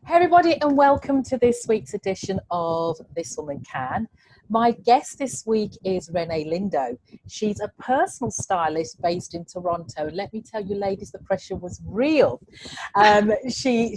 Hey everybody, and welcome to this week's edition of This Woman Can. My guest this week is Renee Lindo. She's a personal stylist based in Toronto. Let me tell you, ladies, the pressure was real. She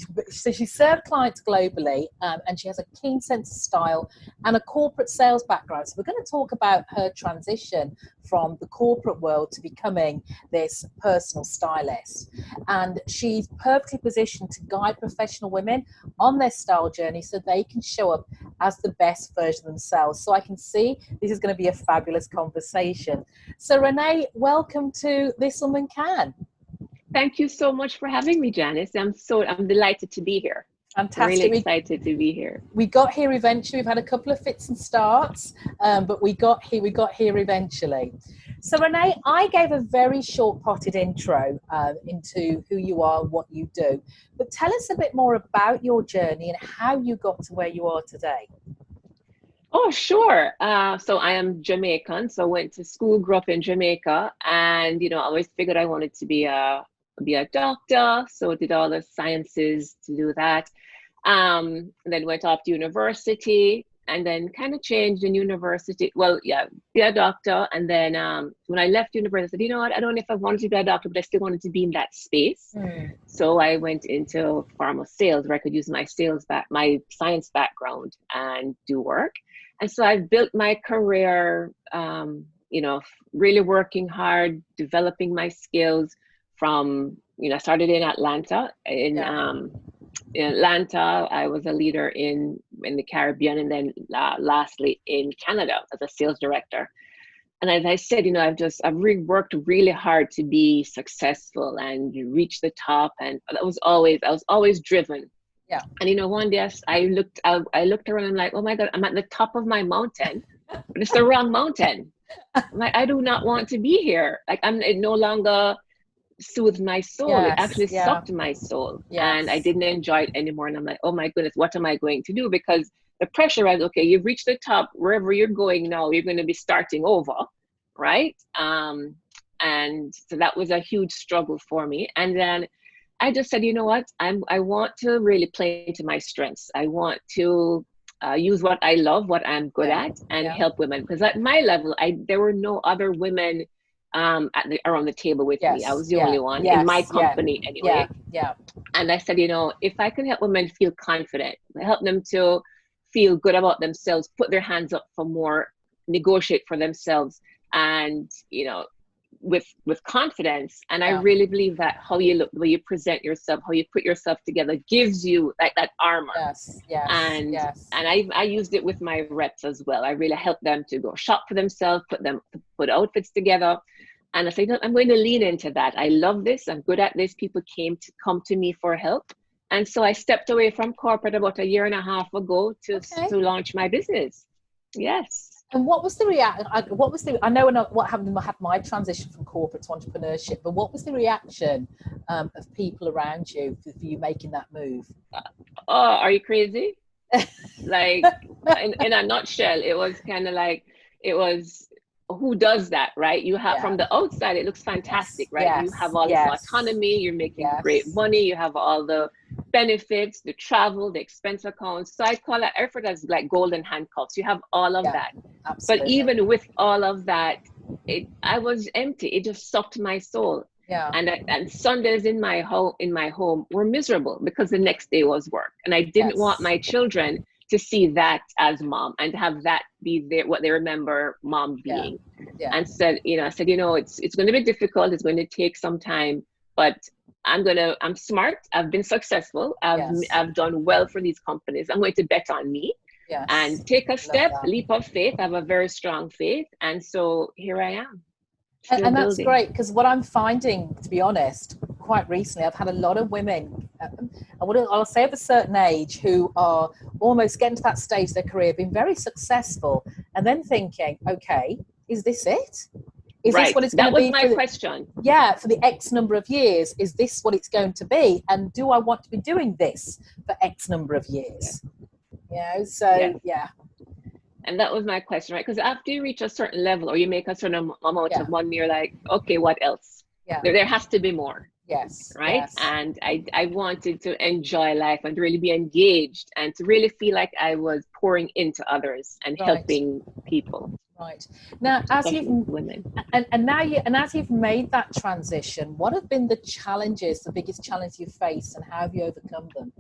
served clients globally, and she has a keen sense of style and a corporate sales background. So we're going to talk about her transition from the corporate world to becoming this personal stylist. And she's perfectly positioned to guide professional women on their style journey so they can show up as the best version of themselves. So I can see this is going to be a fabulous conversation. So Renee, welcome to This Woman Can. Thank you so much for having me, Janice. I'm delighted to be here. Fantastic. Really excited to be here. We got here eventually. We've had a couple of fits and starts, but we got here eventually. So Renee, I gave a very short-potted intro into who you are and what you do, but tell us a bit more about your journey and how you got to where you are today. Oh, sure. So I am Jamaican, so went to school, grew up in Jamaica, and I always figured I wanted to be a doctor, so did all the sciences to do that. And then went off to university, and then kind of changed in university. Well, yeah, be a doctor. And then when I left university, I said, you know what, I don't know if I wanted to be a doctor, but I still wanted to be in that space. So I went into pharma sales where I could use my science background and do work. And so I built my career, really working hard, developing my skills from, I started in Atlanta. In Atlanta, I was a leader in the Caribbean, and then lastly in Canada as a sales director. And as I said, I've worked really hard to be successful and reach the top, and I was always driven. Yeah. And one day I looked around and I'm like, oh my God, I'm at the top of my mountain, but it's the wrong mountain. I'm like, I do not want to be here. Like it no longer soothed my soul. Yes, it actually sucked my soul. Yes. And I didn't enjoy it anymore. And I'm like, oh my goodness, what am I going to do? Because the pressure is, okay, you've reached the top, wherever you're going now, you're going to be starting over, right? And so that was a huge struggle for me. And then I just said, you know what, I want to really play into my strengths. I want to use what I love, what I'm good at, and help women. Because at my level, there were no other women around the table with me. I was the only one in my company anyway. And I said, if I can help women feel confident, help them to feel good about themselves, put their hands up for more, negotiate for themselves, and with confidence. And I really believe that how you look, the way you present yourself, how you put yourself together gives you like that armor. And I used it with my reps as well. I really helped them to go shop for themselves, put outfits together. And I said, no, I'm going to lean into that. I love this. I'm good at this. People come to me for help. And so I stepped away from corporate about a year and a half ago to launch my business. Yes. And what was the reaction? I know what happened. I had my transition from corporate to entrepreneurship, but what was the reaction of people around you for you making that move? Oh, are you crazy? Like in a nutshell, it was kind of like, who does that, right? You have from the outside, it looks fantastic, right? You have all this autonomy, you're making great money, you have all the benefits, the travel, the expense accounts. So I call that effort as like golden handcuffs. You have all of that. Absolutely. But even with all of that, I was empty. It just sucked my soul. And Sundays in my home were miserable because the next day was work. And I didn't want my children to see that as mom and have that be what they remember mom being. And said, I said, it's going to be difficult. It's going to take some time, but I'm smart. I've been successful. I've done well for these companies. I'm going to bet on me and take a leap of faith. I have a very strong faith. And so here I am. And that's great, because what I'm finding, to be honest, quite recently, I've had a lot of women, I'll say of a certain age, who are almost getting to that stage of their career, being very successful, and then thinking, okay, is this it? Is this what it's going to be? That was my question. Yeah, for the X number of years, is this what it's going to be? And do I want to be doing this for X number of years? And that was my question, right? Because after you reach a certain level or you make a certain amount of money, you're like, okay, what else? There has to be more. Yes. right? Yes. And I wanted to enjoy life and really be engaged and to really feel like I was pouring into others and Right. helping people, Right. Now, as especially you've women. and now you and as you've made that transition, what have been the challenges, the biggest challenge you've faced, and how have you overcome them?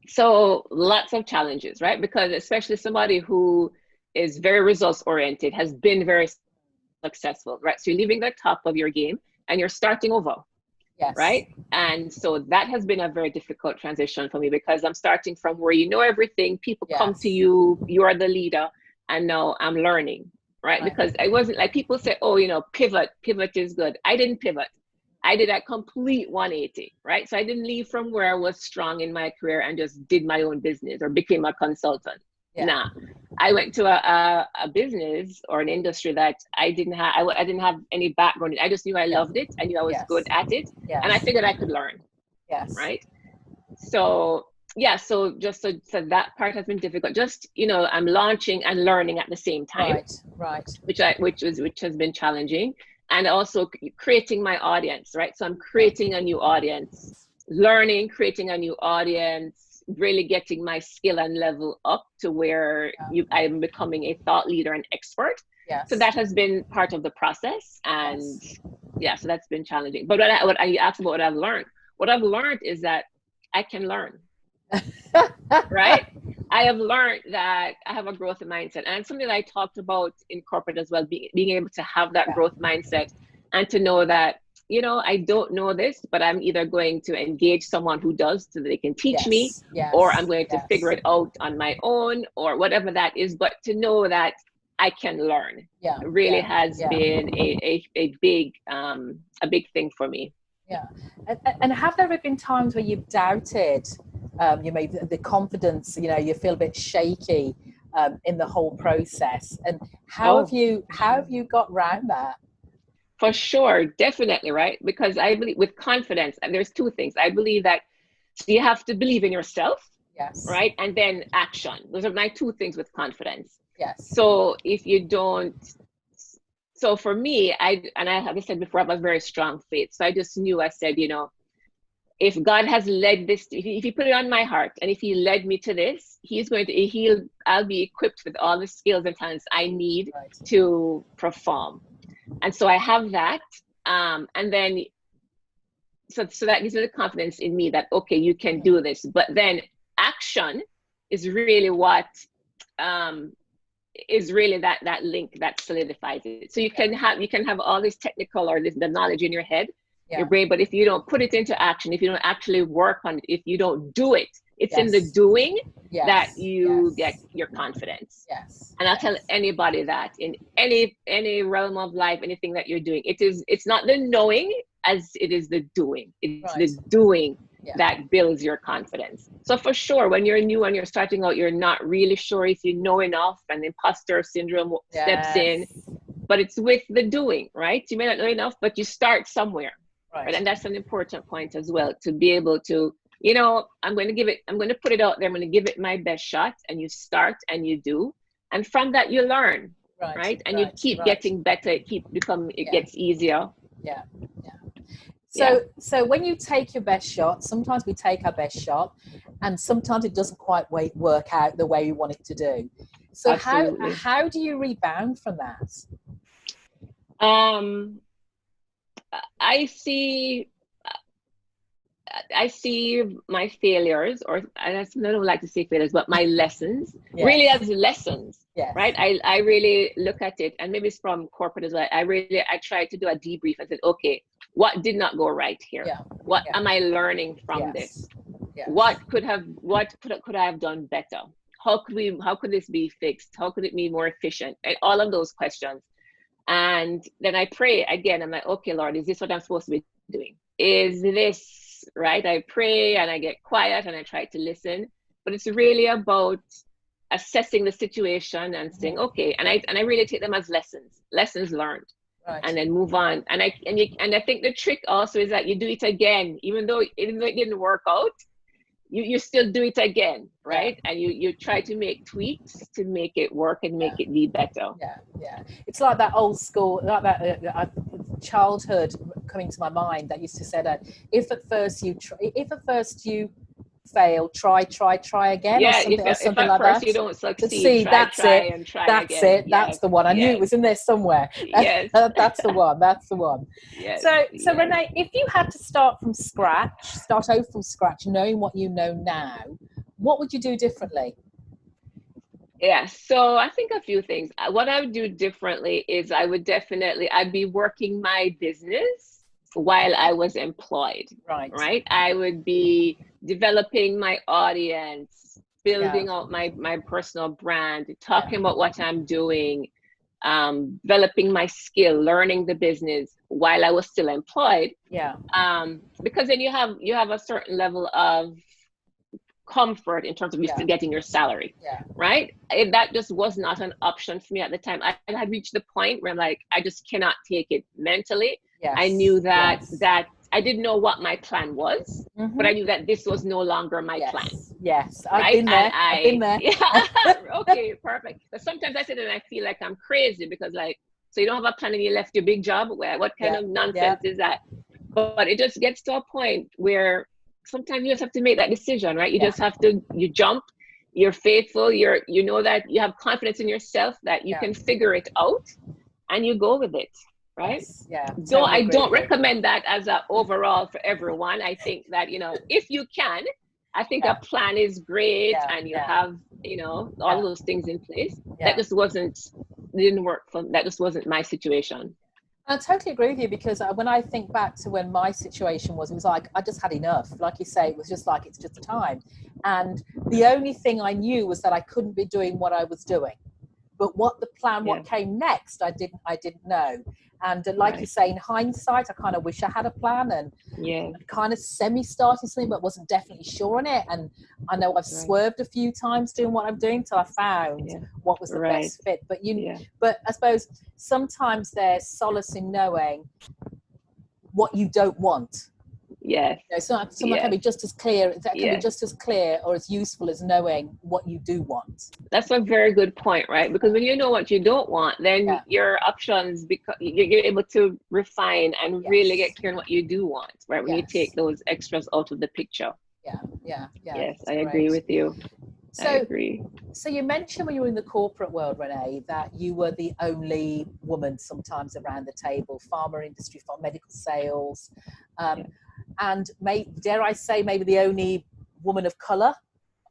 So lots of challenges, right? Because especially somebody who is very results oriented has been very successful, right? So you're leaving the top of your game and you're starting over, Yes. right? And so that has been a very difficult transition for me because I'm starting from where you know everything, people come to Yes. you, you are the leader, and now I'm learning, right? Right. Because I wasn't like people say, oh, pivot is good. I didn't pivot. I did a complete 180, right? So I didn't leave from where I was strong in my career and just did my own business or became a consultant. Yeah. Nah, I went to a business or an industry that I didn't have any background in. I just knew I Yeah. loved it. I knew I was good Yes. at it, and I Yes. figured I could learn, Yes. right? So yeah, so that part has been difficult. Just I'm launching and learning at the same time, Right. Right. which has been challenging, and also creating my audience, right? So I'm Yeah. creating a new audience, learning, creating a new audience, really getting my skill and level up to where Yeah. I'm becoming a thought leader and expert. So Yes. that has been part of the process, and Yes. yeah, so that's been challenging. But what I asked about what I've learned. What I've learned is that I can learn, right? I have learned that I have a growth mindset, and something that I talked about in corporate as well, being able to have that Yeah. growth mindset and to know that, I don't know this, but I'm either going to engage someone who does so that they can teach me, Yes. or I'm Yes. going to figure Yes. it out on my own, or whatever that is. But to know that I can learn Yeah. really Yeah. has Yeah. been a big thing for me. Yeah. And have there ever been times where you've doubted, you may the confidence, you feel a bit shaky in the whole process? And Oh, for how sure. have you got around that? For sure, definitely, right? Because I believe with confidence, and there's two things. I believe that so you have to believe in yourself, Yes. right? And then action. Those are my two things with confidence. Yes. So if you don't, so for me, have said before, I have a very strong faith. So I just knew, I said, if God has led this, if he put it on my heart, and if he led me to this, I'll be equipped with all the skills and talents I need Right. to perform. And so I have that. And then, so that gives me the confidence in me that, okay, you can do this. But then action is really what, um, is really that link that solidifies it. So you can have all this technical or the knowledge in your head, your Yeah. brain, but if you don't put it into action, if you don't actually work on it, if you don't do it, it's in the Yes. doing that Yes. you get Yes. your confidence. Yes. And I'll tell Yes. anybody that in any realm of life, anything that you're doing, it's not the knowing as it is the doing. It's Right. the doing Yeah. that builds your confidence. So for sure, when you're new and you're starting out, you're not really sure if you know enough, and imposter syndrome steps in. Yes. But it's with the doing, right? You may not know enough, but you start somewhere, right? Right. And that's an important point as well, to be able to, I'm going to put it out there. I'm going to give it my best shot, and you start and you do. And from that, you learn, Right. right? And you Right. keep Right. getting better. It Yeah. gets easier. Yeah. Yeah. Yeah, So when you take your best shot, sometimes we take our best shot, and sometimes it doesn't quite work out the way we want it to do. So absolutely. how do you rebound from that? Um, I see I see my failures, or I don't like to say failures, but my lessons, really Yes. as lessons, right? Yes. I really look at it, and maybe it's from corporate as well. I try to do a debrief and said, okay, what did not go right here? Yeah. What Yeah. am I learning from Yes. this? Yes. What could I have done better? How could this be fixed? How could it be more efficient? And all of those questions. And then I pray again. I'm like, okay, Lord, is this what I'm supposed to be doing? Is this right? I pray and I get quiet and I try to listen. But it's really about assessing the situation and saying, okay, and I really take them as lessons learned, Right. and then move on. And I think the trick also is that you do it again, even though it didn't work out. You still do it again, Yeah. right? And you try to make tweaks to make it work and make Yeah. it be better. Yeah. Yeah. It's like that old school, like that childhood coming to my mind that used to say that if at first you fail, try again, or Yeah, something, or if something at like first that. you don't To succeed, see, that's it, and try again. that's Yes, the one. I knew it yes, was in there somewhere. yes, That's the one. That's the one. yes, So yes. Renee, if you had to start over from scratch, knowing what you know now, what would you do differently? Yeah, so I think a few things. What I would do differently is I'd be working my business while I was employed, Right. right? I would be developing my audience, Yeah. building out my personal brand, Yeah. talking about what I'm doing, developing my skill, learning the business while I was still employed. Yeah. Because then you have a certain level of comfort in terms of you Yeah. still getting your salary, Yeah. right? That just was not an option for me at the time. I had reached the point where I'm like, I just cannot take it mentally. Yes. I knew that Yes. I didn't know what my plan was, but I knew that this was no longer my plan, Yes. Yes. I've right? been And there. I've been I, there. yeah, okay, perfect. But sometimes I sit and I feel like I'm crazy because, like, so you don't have a plan and you left your big job. Where what kind Yeah. of Yeah. nonsense is that? But it just gets to a point where sometimes you just have to make that decision, right? You Yeah. just have to, you jump, you're faithful, you know that you have confidence in yourself that you Yeah. can figure it out, and you go with it, right? Yes. Yeah. Though Totally I agree don't with you. recommend that as a overall for everyone. I think that, if you can, I think Yeah. a plan is great Yeah. and you Yeah. have, all Yeah. of those things in place. Yeah. That just didn't work for, that just wasn't my situation. I totally agree with you, because when I think back to when my situation was, it was like I just had enough. Like you say, it was just like, it's just time. And the only thing I knew was that I couldn't be doing what I was doing. But what the plan, Yeah, what came next, I didn't know. And like you right. say, in hindsight, I kind of wish I had a plan, and Yeah, kind of semi-starting something, but wasn't definitely sure on it. And I know I've right. swerved a few times doing what I'm doing till I found Yeah, what was the right. best fit. Yeah, But I suppose sometimes there's solace in knowing what you don't want. yes, Someone can yes, be just as clear. That can be yes. just as clear or as useful as knowing what you do want. That's a very good point, right? Because when you know what you don't want, then Yeah. your options, because you're able to refine and really get Yes. clear on what you do want, right? When you take Yes. those extras out of the picture. Yeah. Yeah. Yeah. Yes, It's I agree great. with you. I So, agree. so you mentioned when you were in the corporate world, Renee, that you were the only woman sometimes around the table, pharma industry, medical sales, Yeah. and dare I say, maybe the only woman of color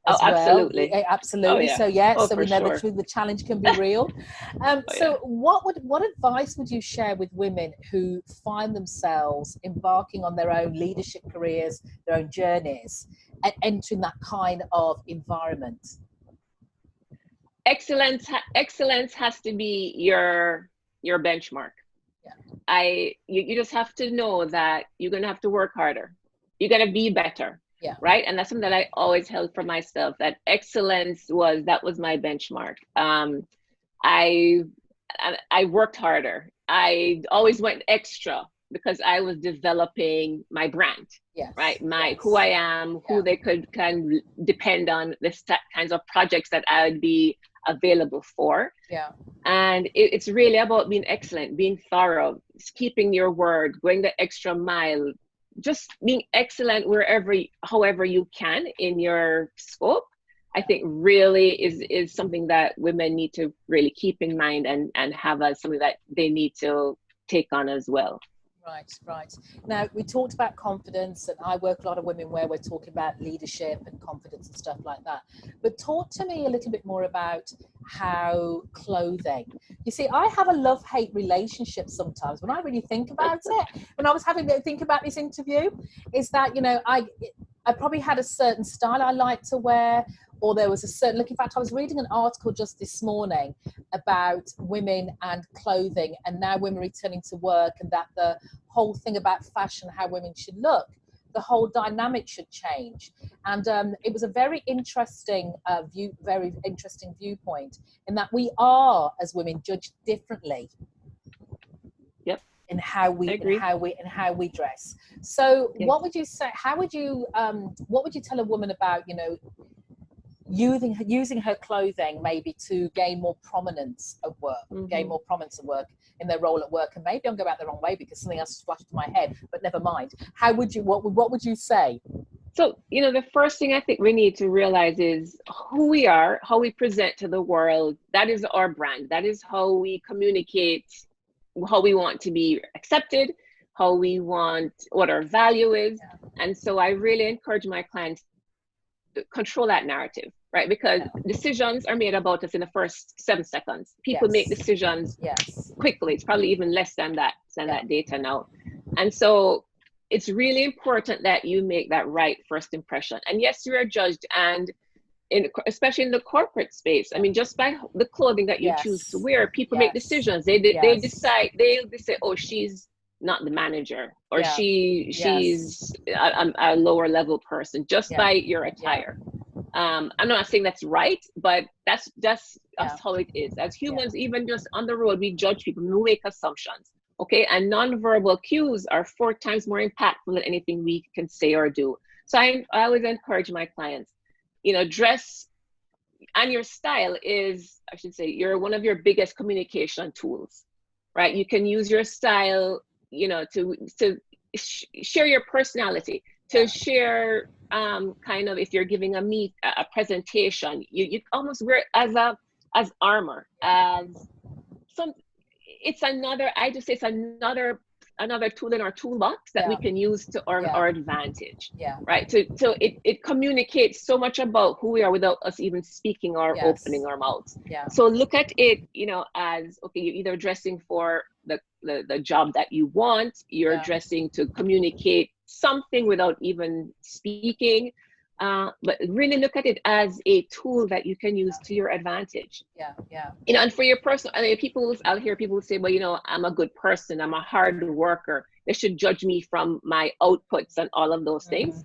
Oh, as well. absolutely. Oh, Absolutely. yeah. So yeah, Oh, so we for know sure. the challenge can be real. Oh, yeah. So what advice would you share with women who find themselves embarking on their own leadership careers, their own journeys, and entering that kind of environment? Excellence has to be your benchmark. You just have to know that you're gonna have to work harder. You're gonna be better, Yeah. right? And that's something that I always held for myself. That excellence was my benchmark. I I worked harder. I always went extra because I was developing my brand, Yes. right? Yes. Who I am, who Yeah. they can depend on, the kinds of projects that I would be available for. Yeah. And it's really about being excellent, being thorough, keeping your word, going the extra mile, just being excellent however you can in your scope. I think really is something that women need to really keep in mind and have as something that they need to take on as well. Right, right. Now, we talked about confidence, and I work a lot of women where we're talking about leadership and confidence and stuff like that. But talk to me a little bit more about how clothing. You see, I have a love-hate relationship sometimes when I really think about it. When I was having to think about this interview, is that, I probably had a certain style I like to wear, or there was a certain look. In fact, I was reading an article just this morning about women and clothing, and now women returning to work, and that the whole thing about fashion, how women should look, the whole dynamic should change. And it was a very interesting very interesting viewpoint, in that we are, as women, judged differently. Yep. In how we dress. So Yes. what would you say? What would you tell a woman about, using her clothing maybe to gain more prominence at work, in their role at work. And maybe I'm going about the wrong way because something else flashed in my head, but never mind. What would you say? So, the first thing I think we need to realize is who we are, how we present to the world. That is our brand. That is how we communicate, how we want to be accepted, what our value is. And so I really encourage my clients to control that narrative, right? Because decisions are made about us in the first 7 seconds. People make decisions quickly. It's probably even less than that data now. And so it's really important that you make that right first impression. And yes, you are judged, and especially in the corporate space. I mean, just by the clothing that you choose to wear, people make decisions. They decide. They say, oh, she's not the manager, or she's a lower level person just by your attire. I'm not saying that's right, but that's how it is. As humans, even just on the road, we judge people, we make assumptions. Okay, and nonverbal cues are 4 times more impactful than anything we can say or do. So I always encourage my clients, dress, and your style is, I should say, you're one of your biggest communication tools, right? You can use your style, to share your personality, to share kind of, if you're giving a presentation, you almost wear it as armor, as some. It's another tool in our toolbox that we can use to our advantage, right? So it communicates so much about who we are without us even speaking or opening our mouths. So look at it, as, okay, you're either dressing for the job that you want, you're dressing to communicate something without even speaking. But really look at it as a tool that you can use to your advantage. And for your personal, I'll hear people say, well, I'm a good person, I'm a hard worker, they should judge me from my outputs and all of those things.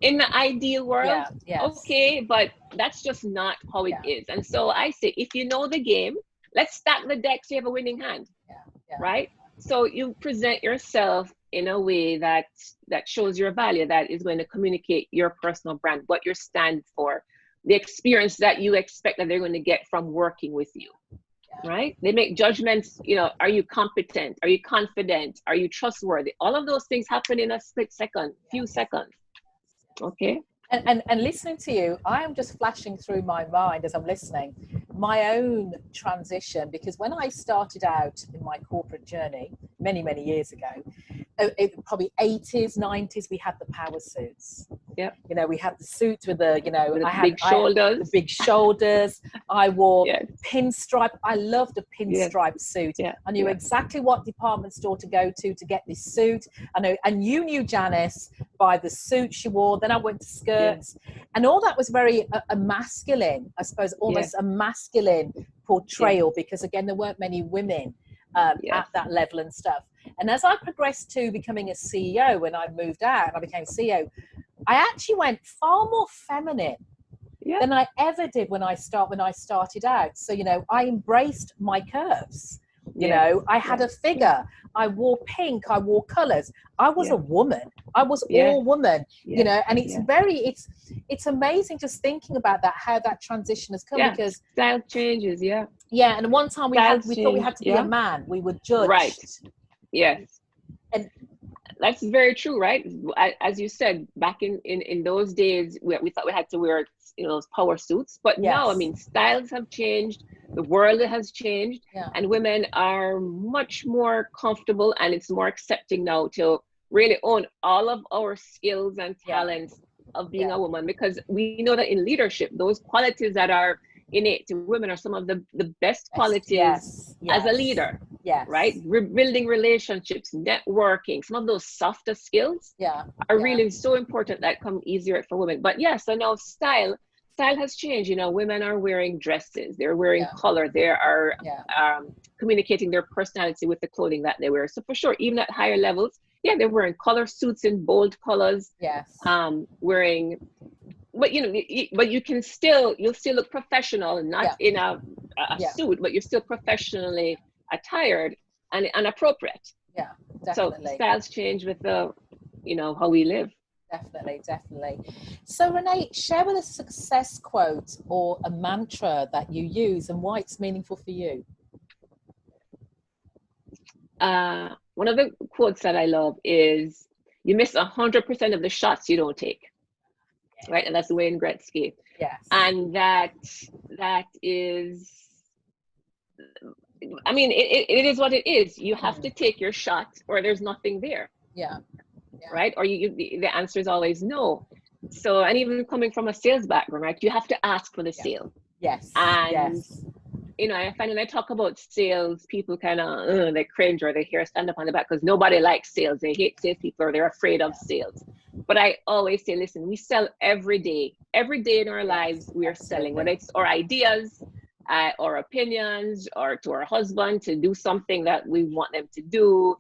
In the ideal world, okay, but that's just not how it is. And so I say, if you know the game, let's stack the deck so you have a winning hand, right? So you present yourself in a way that shows your value, that is going to communicate your personal brand, what you stand for, the experience that you expect that they're going to get from working with you, right? They make judgments, are you competent? Are you confident? Are you trustworthy? All of those things happen in a split second, few seconds, okay? And listening to you, I am just flashing through my mind as I'm listening, my own transition, because when I started out in my corporate journey many, many years ago, probably 80s, 90s, we had the power suits. We had the suits with the, the big shoulders. I wore pinstripe. I loved a pinstripe suit. I knew exactly what department store to go to get this suit. And you knew Janice by the suit she wore. Then I went to skirts, and all that was very a masculine, I suppose, almost a masculine portrayal, because again, there weren't many women at that level and stuff. And as I progressed to becoming a CEO, when I moved out and I became CEO, I actually went far more feminine than I ever did when I started out. So, I embraced my curves. I had a figure. I wore pink. I wore colors. I was a woman. I was all woman, and it's it's amazing just thinking about that, how that transition has come, because style changes. And one time we thought we had to be a man. We were judged. Right. Yes. And that's very true, right? As you said, back in those days, we thought we had to wear, those power suits. But now, I mean, styles have changed. The world has changed. And women are much more comfortable, and it's more accepting now to really own all of our skills and talents of being a woman, because we know that in leadership, those qualities that are innate to women are some of the best qualities as a leader. Right? Building relationships, networking, some of those softer skills are really so important that come easier for women. But so now style has changed. Women are wearing dresses, they're wearing color, they are communicating their personality with the clothing that they wear. So for sure, even at higher levels, they're wearing color suits in bold colors, wearing, but you'll still look professional, not in a suit, but you're still professionally attired and appropriate. Definitely. So styles change with the how we live. Definitely, definitely. So Renee, share with us a success quote or a mantra that you use and why it's meaningful for you. One of the quotes that I love is, "You miss 100% of the shots you don't take." Right, and that's Wayne Gretzky. Yes. And that is, I mean, it is what it is. You have to take your shot, or there's nothing there. Yeah. Right, or the answer is always no. So, and even coming from a sales background, right, you have to ask for the sale. Yes. And yes. I find when I talk about sales, people kind of they cringe or they hear stand up on the back because nobody likes sales. They hate sales people or they're afraid of sales. But I always say, listen, we sell every day. Every day in our lives, we are selling, whether it's our ideas, our opinions, or to our husband to do something that we want them to do,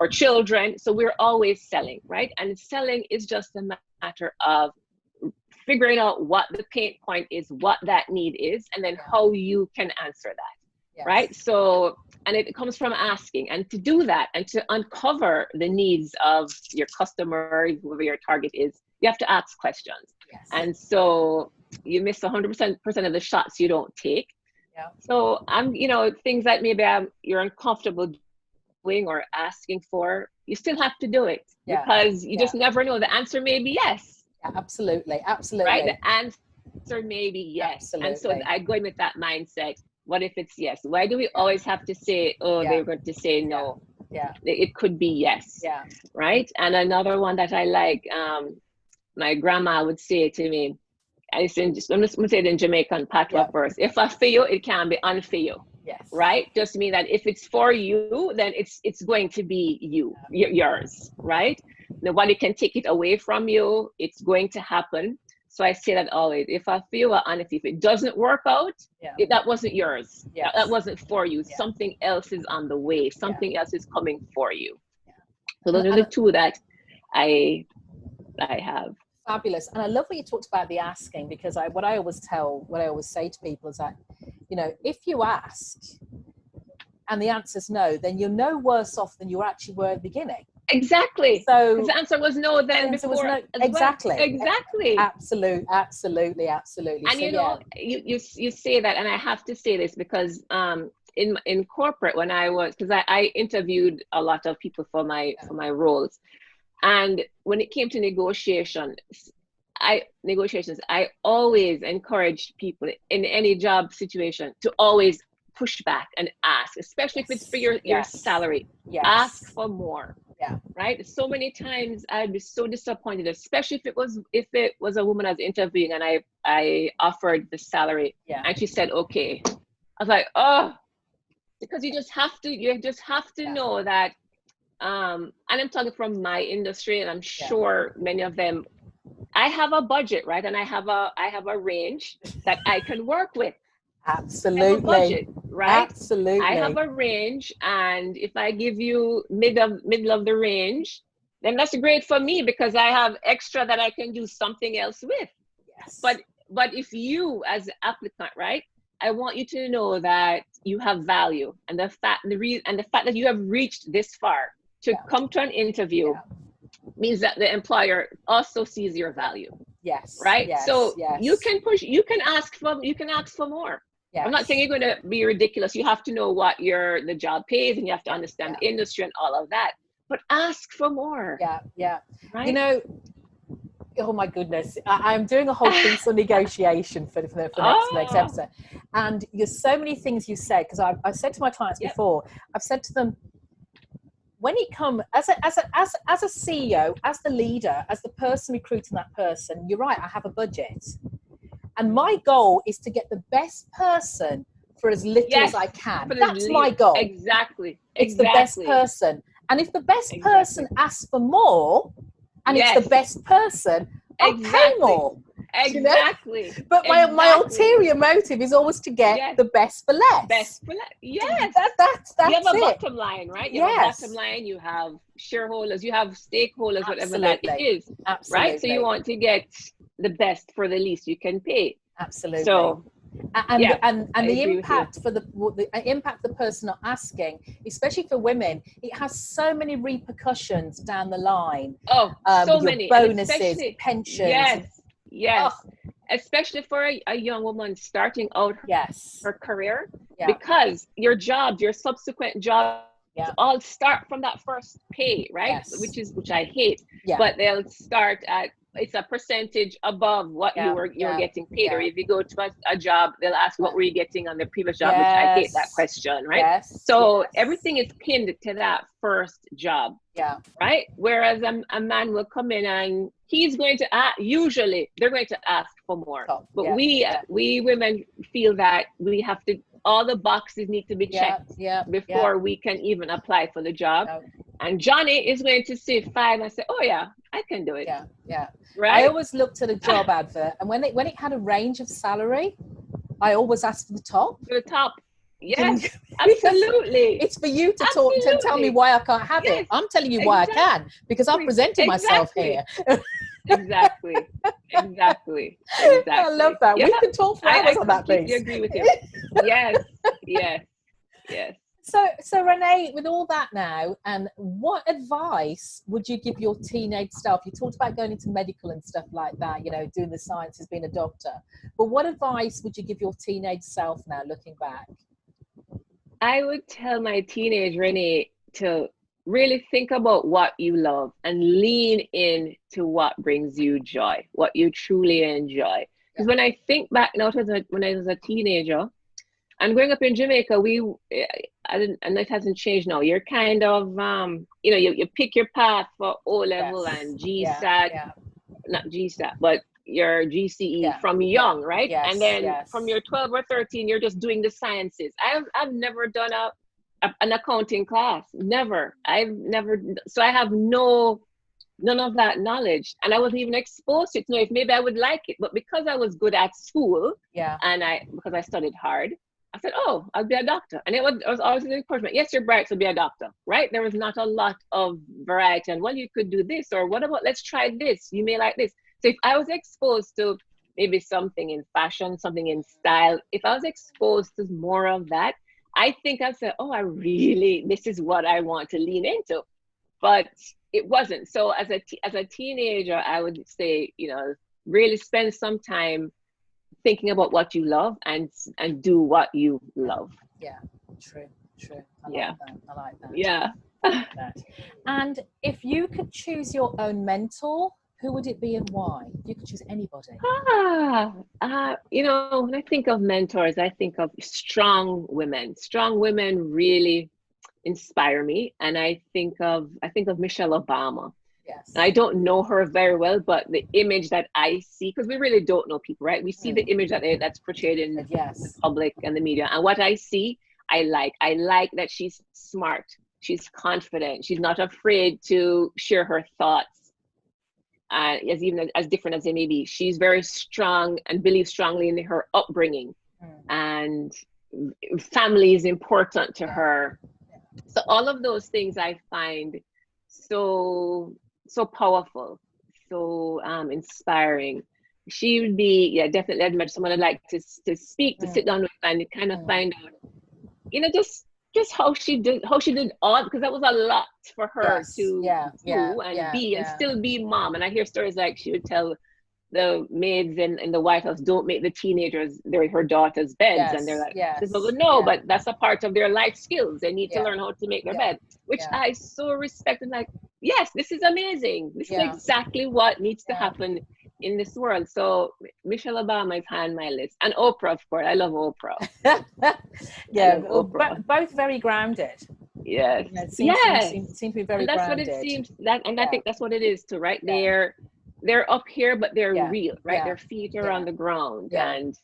or children. So we're always selling, right? And selling is just a matter of figuring out what the pain point is, what that need is, and then how you can answer that, right? So, and it comes from asking, and to do that and to uncover the needs of your customer, whoever your target is, you have to ask questions. And so you miss 100% of the shots you don't take. So things that maybe you're uncomfortable doing or asking for, you still have to do it because you just never know. The answer may be yes. Absolutely. Right? The answer may be yes. Absolutely. And so I go in with that mindset. What if it's yes? Why do we always have to say, they're going to say no? It could be yes. Right? And another one that I like, my grandma would say to me, I'm just going to say it in Jamaican patois first. If I for you, it can be unfor you. Yes. Right? Just mean that if it's for you, then it's going to be yours. Right? Nobody can take it away from you. It's going to happen. So I say that always. If I feel honestly, if it doesn't work out, that wasn't yours. That wasn't for you. Something else is on the way. Something else is coming for you. So those are the two that I have. Fabulous. And I love what you talked about the asking, because what I always say to people is that, if you ask and the answer's no, then you're no worse off than you actually were at the beginning. Exactly. So the answer was no then before. Was no, exactly. Well. Exactly. Absolutely. And you say that, and I have to say this because in corporate, when I was, because I interviewed a lot of people for my roles, and when it came to negotiations, I always encouraged people in any job situation to always push back and ask, especially if it's for your salary. Ask for more. Right. So many times I'd be so disappointed, especially if it was a woman I was interviewing and I offered the salary and she said okay. I was like, because you just have to know that. And I'm talking from my industry, and I'm sure many of them. I have a budget, right, and I have a range that I can work with. Absolutely. I have a budget, right? Absolutely. I have a range, and if I give you middle of the range, then that's great for me because I have extra that I can do something else with. Yes. But if you, as an applicant, right, I want you to know that you have value, and the fact that you have reached this far to come to an interview means that the employer also sees your value. Yes. Right. Yes, so yes. you can ask for more. Yes. I'm not saying you're going to be ridiculous. You have to know what the job pays, and you have to understand the industry and all of that. But ask for more. Yeah. Right. Oh my goodness, I'm doing a whole piece on negotiation for next episode. And there's so many things you said, because I've said to my clients before, I've said to them, when you come as a CEO, as the leader, as the person recruiting that person, you're right, I have a budget. And my goal is to get the best person for as little as I can. That's my goal. Exactly. It's the best person. And if the best person asks for more, and it's the best person, I'll pay more. Exactly. But my ulterior motive is always to get the best for less. Best for less. Yes. That's you have a it. bottom line, right? You have a bottom line, you have shareholders, you have stakeholders, whatever that is. Absolutely. Right? So you want to get the best for the least you can pay. Absolutely. So And Yeah, and I the agree with you. impact for the impact the person not asking, especially for women, it has so many repercussions down the line. Oh, so With your many, and bonuses, especially, pensions. yes, Oh, yes, especially for a young woman starting out yes. her career, Yeah. because your jobs, your subsequent jobs, Yeah. all start from that first pay, right? Yes. Which I hate, Yeah. but they'll start at, it's a percentage above what Yeah. you were Yeah. getting paid. Or Yeah. if you go to a job, they'll ask Yeah. what were you getting on the previous job, which I hate that Yes. question, right? Yes. So Yes. everything is pinned to that first job, Yeah. right? Whereas a man will come in and he's going to ask, usually they're going to ask for more. Top. But Yeah. Yeah. we women feel that we have to, all the boxes need to be Yeah. checked Yeah. Yeah. before we can even apply for the job. No. And Johnny is going to see 5 and say, oh yeah, I can do it. Yeah. Yeah. I Right? always looked at a job advert, and when it had a range of salary, I always asked for the top. To the top. Can Yes, because absolutely. it's for you to talk to tell me Absolutely. why I can't have Yes, it. I'm telling you why I can, because I've presented myself here. Exactly. Exactly. I love Exactly. that. Yeah, We could talk for I hours on that completely piece. agree with you. Yes, yes, yes. So Renee, with all that now, and what advice would you give your teenage self? You talked about going into medical and stuff like that, you know, doing the sciences, being a doctor. But what advice would you give your teenage self now, looking back? I would tell my teenage Renee to really think about what you love and lean in to what brings you joy, what you truly enjoy. Yeah. Because when I think back now to when I was a teenager and growing up in Jamaica, and it hasn't changed now. You're kind of, you pick your path for O level Yes. and Yeah. GSAT, Yeah. not GSAT, but your GCE Yeah. from Yeah. young, right? Yes. And then Yes. from your 12 or 13, you're just doing the sciences. I've never done an accounting class. Never. I've never. So I have none of that knowledge, and I wasn't even exposed to it to know if maybe I would like it. But because I was good at school, Yeah. and because I studied hard, I said, "Oh, I'll be a doctor." And it was always an encouragement. Yes, you're bright, so be a doctor, right? There was not a lot of variety, and well, you could do this, or what about let's try this? You may like this. So if I was exposed to maybe something in fashion, something in style, if I was exposed to more of that, I think I'd say, "Oh, this is what I want to lean into." But it wasn't. So as a teenager, I would say, really spend some time thinking about what you love and do what you love. Yeah. True. I Yeah. like that. I like that. Yeah. I like that. And if you could choose your own mentor, who would it be and why? If you could choose anybody. When I think of mentors, I think of strong women. Strong women really inspire me, and I think of Michelle Obama. Yes. And I don't know her very well, but the image that I see, because we really don't know people, right? We see the image that's portrayed in the Yes. public and the media, and what I see, I like. I like that she's smart, she's confident, she's not afraid to share her thoughts. As different as they may be, she's very strong and believes strongly in her upbringing, and family is important to her. So all of those things I find so powerful, so inspiring. She would be, yeah, definitely. I'd imagine someone I'd like to speak, to sit down with, and kind of find out, just how she did all, because that was a lot for her to do and be and still be mom. And I hear stories like she would tell the maids in the White House, don't make the teenagers her daughter's beds, and they're like, but that's a part of their life skills. They need to learn how to make their bed, which I so respect. And like, yes, this is amazing. This is exactly what needs to happen in this world. So Michelle Obama is high on my list, and Oprah, of course. I love Oprah. Oprah. Both very grounded. Yes, seem to be very and that's grounded. what it seems. I think that's what it is too, right? They're up here, but they're real, right? Their feet are on the ground, and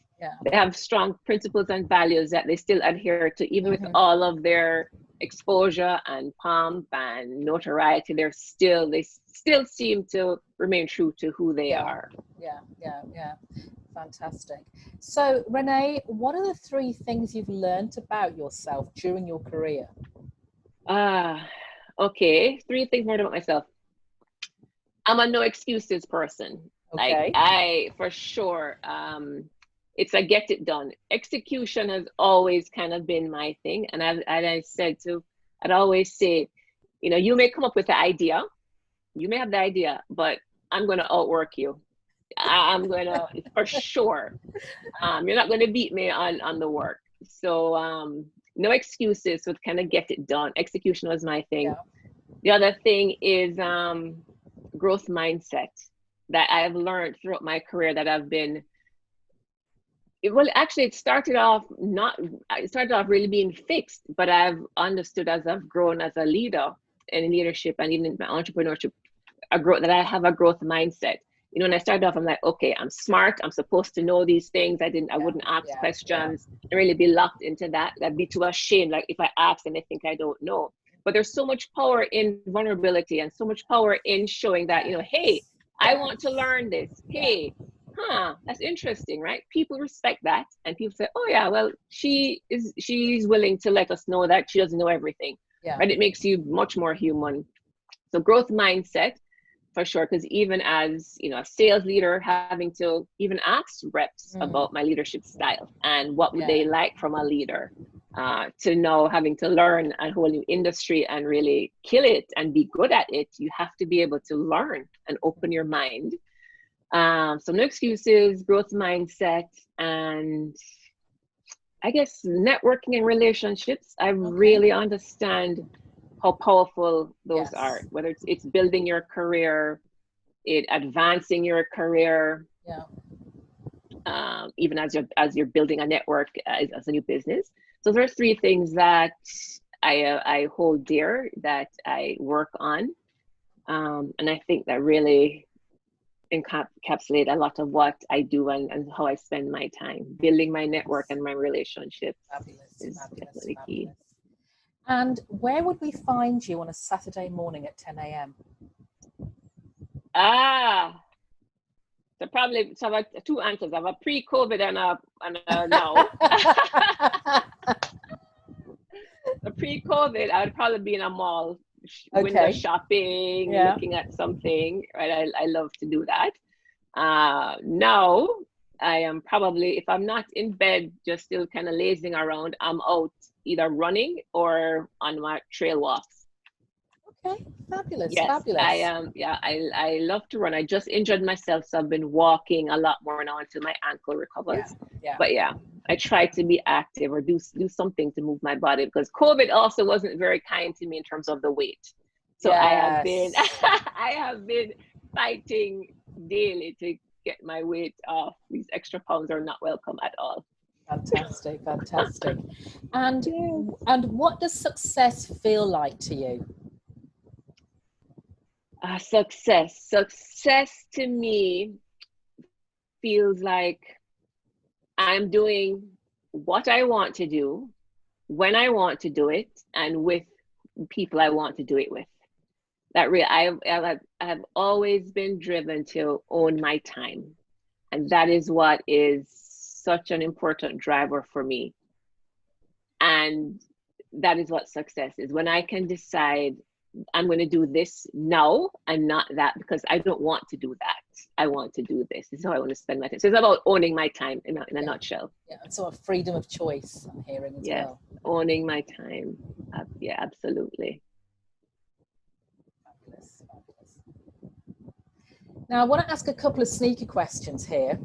they have strong principles and values that they still adhere to, even with all of their exposure and pomp and notoriety. They still seem to remain true to who they are. Yeah. Fantastic. So, Renee, what are the 3 things you've learned about yourself during your career? Okay. 3 things more about myself. I'm a no excuses person. Okay. Like, I, for sure, it's a get it done. Execution has always kind of been my thing. And I'd always say, you know, you may come up with the idea, you may have the idea, but I'm going to outwork you. I'm going to, for sure. You're not going to beat me on the work. So no excuses. So kind of get it done. Execution was my thing. Yeah. The other thing is growth mindset that I've learned throughout my career that I've been, it started off really being fixed, but I've understood as I've grown as a leader in leadership and even in my entrepreneurship, that I have a growth mindset. You know, when I started off, I'm like, okay, I'm smart. I'm supposed to know these things. I wouldn't ask questions and really be locked into that. I'd be too ashamed. Like if I ask and they think I don't know. But there's so much power in vulnerability and so much power in showing that, you know, hey, I want to learn this. Hey, that's interesting, right? People respect that. And people say, oh yeah, well, she's willing to let us know that she doesn't know everything. Yeah. Right? It makes you much more human. So growth mindset, for sure, because even as, you know, a sales leader, having to even ask reps about my leadership style and what would they like from a leader, to know, having to learn a whole new industry and really kill it and be good at it, you have to be able to learn and open your mind. So no excuses, growth mindset, and I guess networking and relationships. I really understand how powerful those are, whether it's building your career, advancing your career, even as you're building a network as a new business. So there's three things that I hold dear, that I work on, and I think that really encapsulate a lot of what I do and how I spend my time. Building my network and my relationships is definitely key. And where would we find you on a Saturday morning at 10 a.m.? So probably I have two answers. I have a pre-COVID and a now. The pre-COVID, I would probably be in a mall, window shopping, looking at something. Right, I love to do that. Now I am probably, if I'm not in bed, just still kind of lazing around, I'm out either running or on my trail walks. Okay, fabulous, yes, fabulous. I am. I love to run. I just injured myself, so I've been walking a lot more now until my ankle recovers. But I try to be active or do something to move my body, because COVID also wasn't very kind to me in terms of the weight. So I have been fighting daily to get my weight off. These extra pounds are not welcome at all. Fantastic, fantastic. And what does success feel like to you? Success to me feels like I'm doing what I want to do, when I want to do it, and with people I want to do it with. That I have always been driven to own my time, and that is what is such an important driver for me. And that is what success is, when I can decide I'm going to do this now and not that, because I don't want to do that. I want to do this. This is how I want to spend my time. So it's about owning my time in a nutshell. Yeah, and sort of freedom of choice, I'm hearing as well. Owning my time. Yeah, absolutely. Fabulous, fabulous. Now I want to ask a couple of sneaky questions here.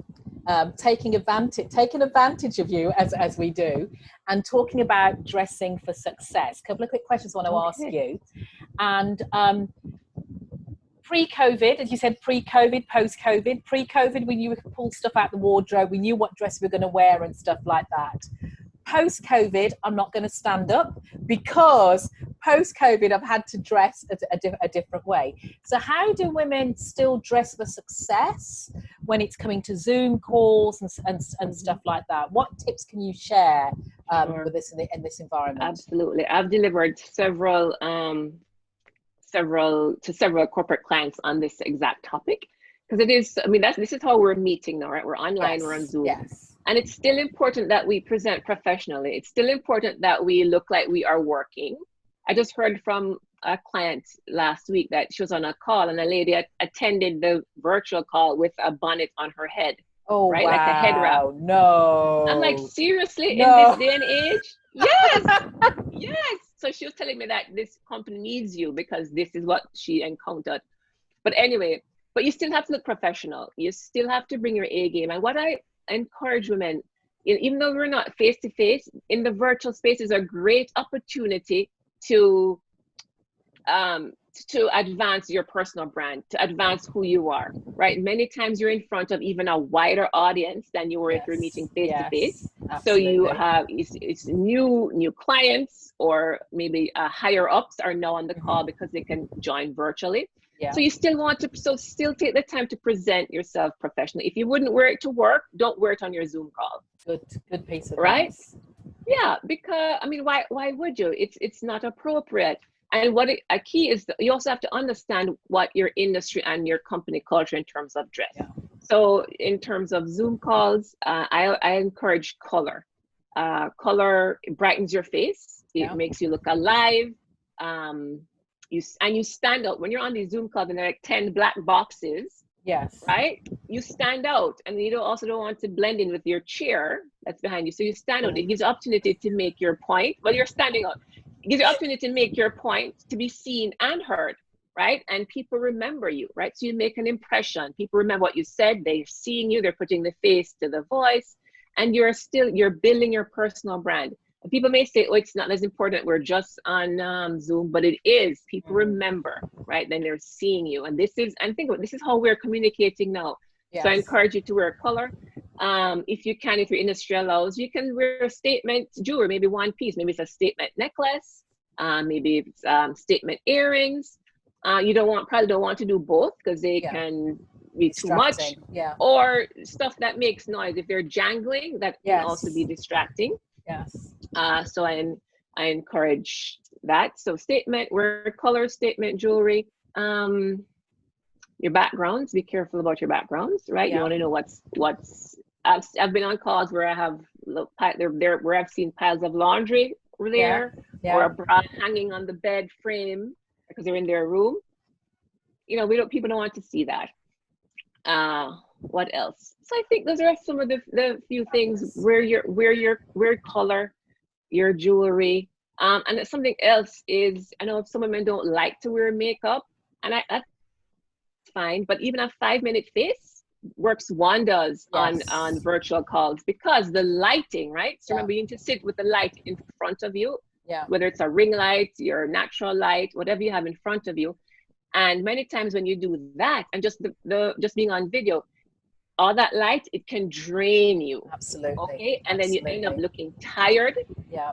Taking advantage of you as we do, and talking about dressing for success. A couple of quick questions I want to ask you. And pre-COVID, as you said, pre-COVID, post-COVID. Pre-COVID, we knew we could pull stuff out the wardrobe. We knew what dress we were going to wear and stuff like that. Post-COVID, I'm not going to stand up, because post-COVID, I've had to dress a different way. So how do women still dress for success when it's coming to Zoom calls and stuff like that? What tips can you share with this in this environment? Absolutely. I've delivered several corporate clients on this exact topic, because it is, I mean, this is how we're meeting now, right? We're online, we're on Zoom. Yes. And it's still important that we present professionally. It's still important that we look like we are working. I just heard from a client last week that she was on a call, and a lady attended the virtual call with a bonnet on her head. Oh, right? Like a head wrap. wow. No. I'm like, seriously, in this No. day and age? Yes, yes. So she was telling me that this company needs you because this is what she encountered. But anyway, but you still have to look professional. You still have to bring your A game. And what I encourage women, even though we're not face to face, in the virtual space is a great opportunity to advance your personal brand, to advance who you are, right? Many times you're in front of even a wider audience than you were if you're meeting face to face. So you have it's new clients, or maybe higher ups are now on the call because they can join virtually. So you still want to still take the time to present yourself professionally. If you wouldn't wear it to work, don't wear it on your Zoom call. Good piece of advice. Yeah, because I mean, why would you? It's not appropriate. And a key is that you also have to understand what your industry and your company culture in terms of dress. Yeah. So in terms of Zoom calls, I encourage color. Color brightens your face. It makes you look alive. You stand out when you're on these Zoom calls and there are like 10 black boxes. Yes. Right? You stand out, and you also don't want to blend in with your chair that's behind you. So you stand out. It gives you opportunity to make your point. Well, you're standing out. It gives you opportunity to make your point, to be seen and heard, right? And people remember you, right? So you make an impression. People remember what you said. They're seeing you. They're putting the face to the voice, and you're building your personal brand. And people may say, oh, it's not as important. We're just on Zoom, but it is. People remember, right? Then they're seeing you. And this is how we're communicating now. Yes. So I encourage you to wear color. If you can, if your industry allows, you can wear statement jewelry, maybe one piece. Maybe it's a statement necklace. Maybe it's statement earrings. You probably don't want to do both because they can be too much. Yeah. Or stuff that makes noise. If they're jangling, that can also be distracting. Yes. So I encourage that. So wear color statement jewelry. Your backgrounds, be careful about your backgrounds, right? You want to know what's I've been on calls where I have where I've seen piles of laundry over there, or a bra hanging on the bed frame because they're in their room. People don't want to see that. What else? So I think those are some of the few things. Wear color, your jewelry. And something else is, I know some women don't like to wear makeup, and that's fine, but even a 5-minute face works wonders on virtual calls because the lighting, right? So remember, you need to sit with the light in front of you, whether it's a ring light, your natural light, whatever you have in front of you. And many times when you do that, and just just being on video, all that light, it can drain you. Absolutely. Okay. And then you end up looking tired,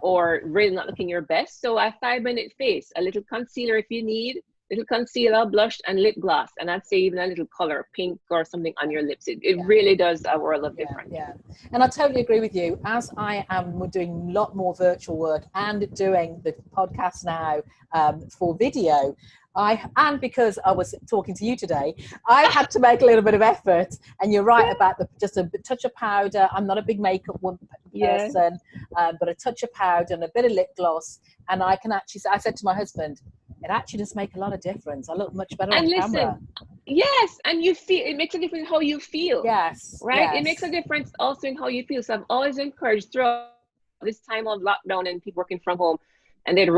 or really not looking your best. So a 5-minute face, a little concealer if you need, little concealer, blush, and lip gloss. And I'd say even a little color, pink or something on your lips. It really does a world of difference. Yeah. And I totally agree with you. As I am doing a lot more virtual work and doing the podcast now for video, and because I was talking to you today, I had to make a little bit of effort. And you're right about just a touch of powder. I'm not a big makeup person, but a touch of powder and a bit of lip gloss. And I can actually, I said to my husband, it actually does make a lot of difference. I look much better on camera. Yes, and it makes a difference in how you feel. Yes. Right? Yes. It makes a difference also in how you feel. So I've always encouraged throughout this time of lockdown and people working from home, and they'd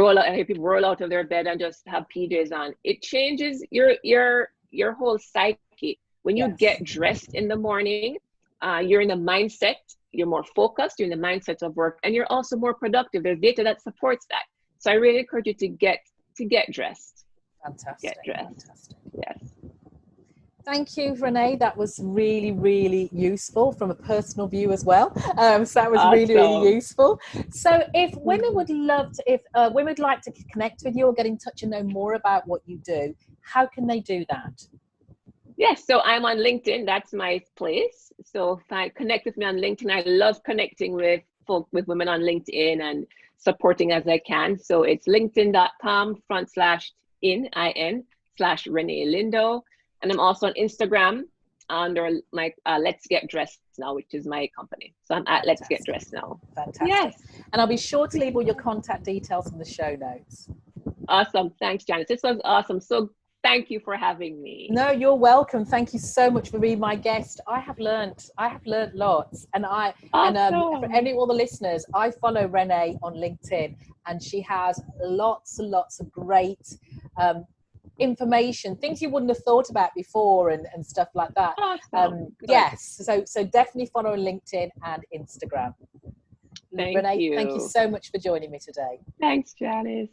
people roll out of their bed and just have PJs on. It changes your whole psyche. When you get dressed in the morning, you're in the mindset, you're more focused, you're in the mindset of work, and you're also more productive. There's data that supports that. So I really encourage you to get dressed. Fantastic. Get dressed. Fantastic. Yes. Thank you, Renee. That was really, really useful from a personal view as well. So that was really, really useful. So if women would women would like to connect with you or get in touch and know more about what you do, how can they do that? Yes, so I'm on LinkedIn. That's my place. So connect with me on LinkedIn. I love connecting with women on LinkedIn and supporting as I can. So it's linkedin.com/in/Renee Lindo. And I'm also on Instagram under my Let's Get Dressed Now, which is my company. So I'm at Let's Get Dressed Now. Fantastic. Yes. And I'll be sure to leave all your contact details in the show notes. Awesome. Thanks, Janice. This was awesome. So Thank you for having me. No, you're welcome. Thank you so much for being my guest. I have learned lots. And for Awesome. any all the listeners, I follow Renee on LinkedIn, and she has lots and lots of great information, things you wouldn't have thought about before, and stuff like that. Awesome. Yes, so definitely follow on LinkedIn and Instagram. Renee, thank you so much for joining me today. Thanks, Janice.